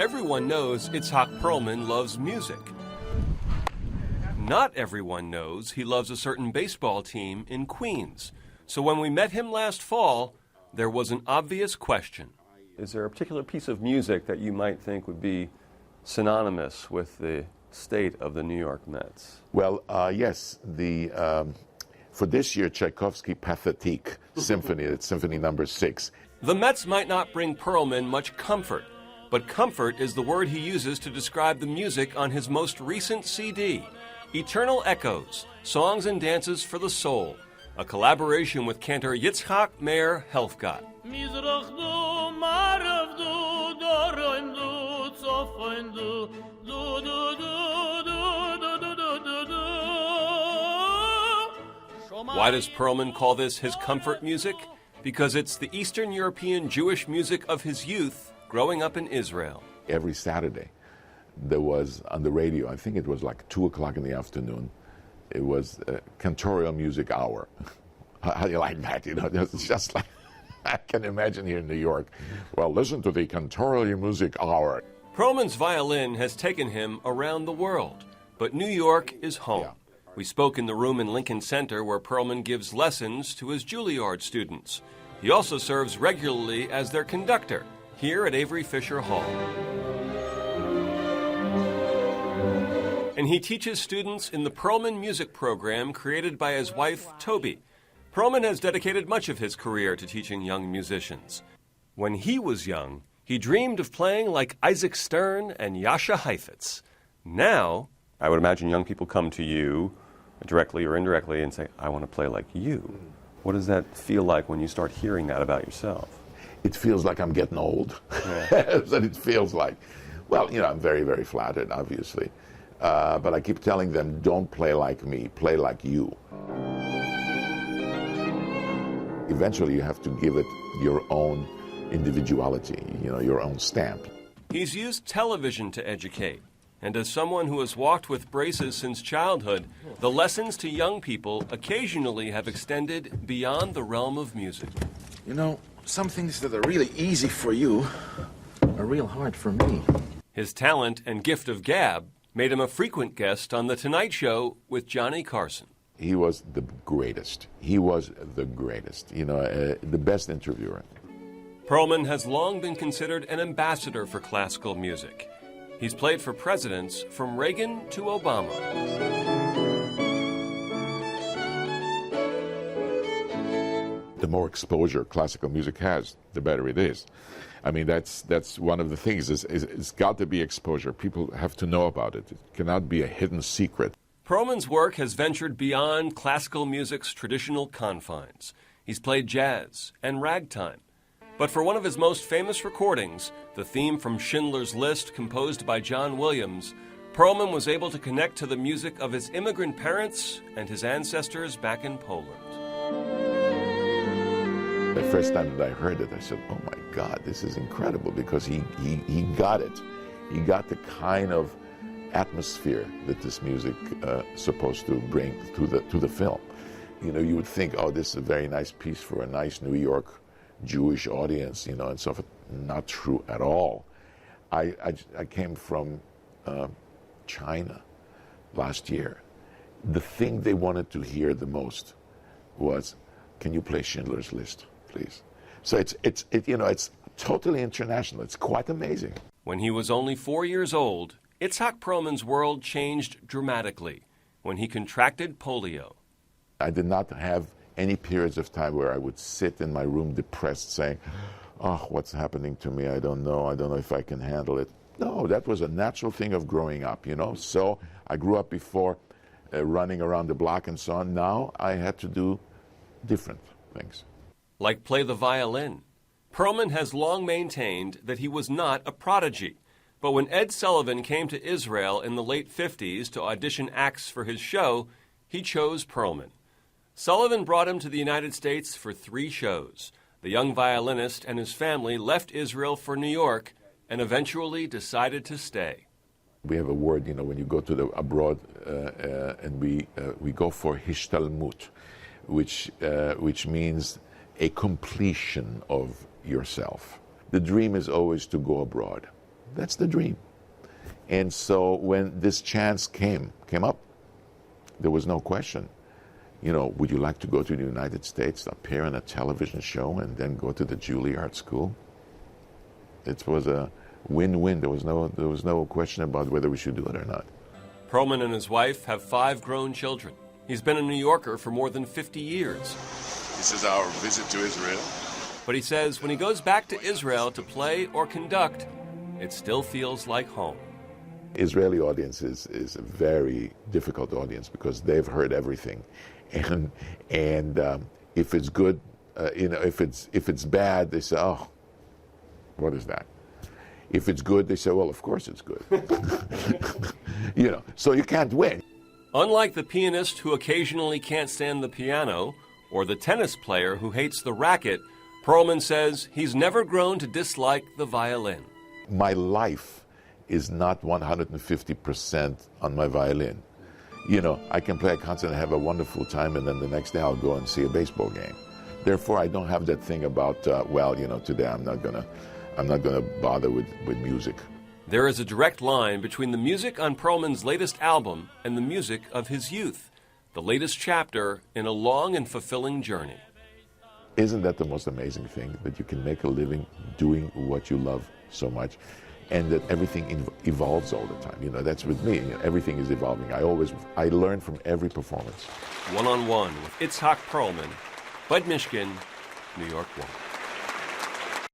Everyone knows Itzhak Perlman loves music. Not everyone knows he loves a certain baseball team in Queens. So when we met him last fall, there was an obvious question. Is there a particular piece of music that you might think would be synonymous with the state of the New York Mets? Well, yes. For this year, Tchaikovsky Pathétique Symphony, it's Symphony number 6. The Mets might not bring Perlman much comfort, but comfort is the word he uses to describe the music on his most recent CD, Eternal Echoes, Songs and Dances for the Soul, a collaboration with cantor Yitzhak Meir Helfgott. Why does Perlman call this his comfort music? Because it's the Eastern European Jewish music of his youth growing up in Israel. Every Saturday, there was on the radio, I think it was like 2 o'clock in the afternoon, it was a cantorial music hour. How do you like that? You know, it's just like, I can imagine here in New York, well, listen to the cantorial music hour. Perlman's violin has taken him around the world, but New York is home. Yeah. We spoke in the room in Lincoln Center where Perlman gives lessons to his Juilliard students. He also serves regularly as their conductor here at Avery Fisher Hall. And he teaches students in the Perlman music program created by his wife, Toby. Perlman has dedicated much of his career to teaching young musicians. When he was young, he dreamed of playing like Isaac Stern and Jascha Heifetz. Now, I would imagine young people come to you directly or indirectly and say, I want to play like you. What does that feel like when you start hearing that about yourself? It feels like I'm getting old. Yeah. That's what it feels like. Well, you know, I'm very, very flattered, obviously. But I keep telling them, don't play like me, play like you. Eventually, you have to give it your own individuality, you know, your own stamp. He's used television to educate. And as someone who has walked with braces since childhood, the lessons to young people occasionally have extended beyond the realm of music. You know, some things that are really easy for you are real hard for me. His talent and gift of gab made him a frequent guest on The Tonight Show with Johnny Carson. He was the greatest. He was the greatest, you know, the best interviewer. Perlman has long been considered an ambassador for classical music. He's played for presidents from Reagan to Obama. The more exposure classical music has, the better it is. I mean, that's one of the things. It's got to be exposure. People have to know about it. It cannot be a hidden secret. Perlman's work has ventured beyond classical music's traditional confines. He's played jazz and ragtime. But for one of his most famous recordings, the theme from Schindler's List, composed by John Williams, Perlman was able to connect to the music of his immigrant parents and his ancestors back in Poland. The first time that I heard it, I said, oh my God, this is incredible, because he got it. He got the kind of atmosphere that this music supposed to bring to the film. You know, you would think, oh, this is a very nice piece for a nice New York Jewish audience, you know, and so forth. Not true at all. I came from China last year. The thing they wanted to hear the most was, can you play Schindler's List, please? So it's totally international. It's quite amazing. When he was only 4 years old, Itzhak Perlman's world changed dramatically when he contracted polio. I did not have any periods of time where I would sit in my room depressed saying, oh, what's happening to me? I don't know if I can handle it. No, that was a natural thing of growing up, you know. So I grew up before running around the block and so on. Now I had to do different things. Like play the violin. Perlman has long maintained that he was not a prodigy. But when Ed Sullivan came to Israel in the late 50s to audition acts for his show, he chose Perlman. Sullivan brought him to the United States for 3 shows. The young violinist and his family left Israel for New York and eventually decided to stay. We have a word, you know, when you go to abroad, and we go for hishtalmut, which means a completion of yourself. The dream is always to go abroad, That's the dream. And so when this chance came up, there was no question. You know, would you like to go to the United States, appear on a television show, and then go to the Juilliard School? It was a win-win. There was no question about whether we should do it or not. Perlman and his wife have 5 grown children. He's been a New Yorker for more than 50 years. This is our visit to Israel. But he says when he goes back to Israel to play or conduct, it still feels like home. Israeli audience is a very difficult audience because they've heard everything, and if it's good, if it's bad, they say, oh, what is that? If it's good, they say, well, of course it's good. You know, so you can't win. Unlike the pianist who occasionally can't stand the piano, or the tennis player who hates the racket, Perlman says he's never grown to dislike the violin. My life is not 150% on my violin. You know, I can play a concert and have a wonderful time, and then the next day I'll go and see a baseball game. Therefore, I don't have that thing about, well, you know, today I'm not gonna bother with music. There is a direct line between the music on Perlman's latest album and the music of his youth, the latest chapter in a long and fulfilling journey. Isn't that the most amazing thing, that you can make a living doing what you love so much, and that everything evolves all the time? You know, that's with me. You know, everything is evolving. I learn from every performance. One-on-One with Itzhak Perlman, Bud Mishkin, New York 1.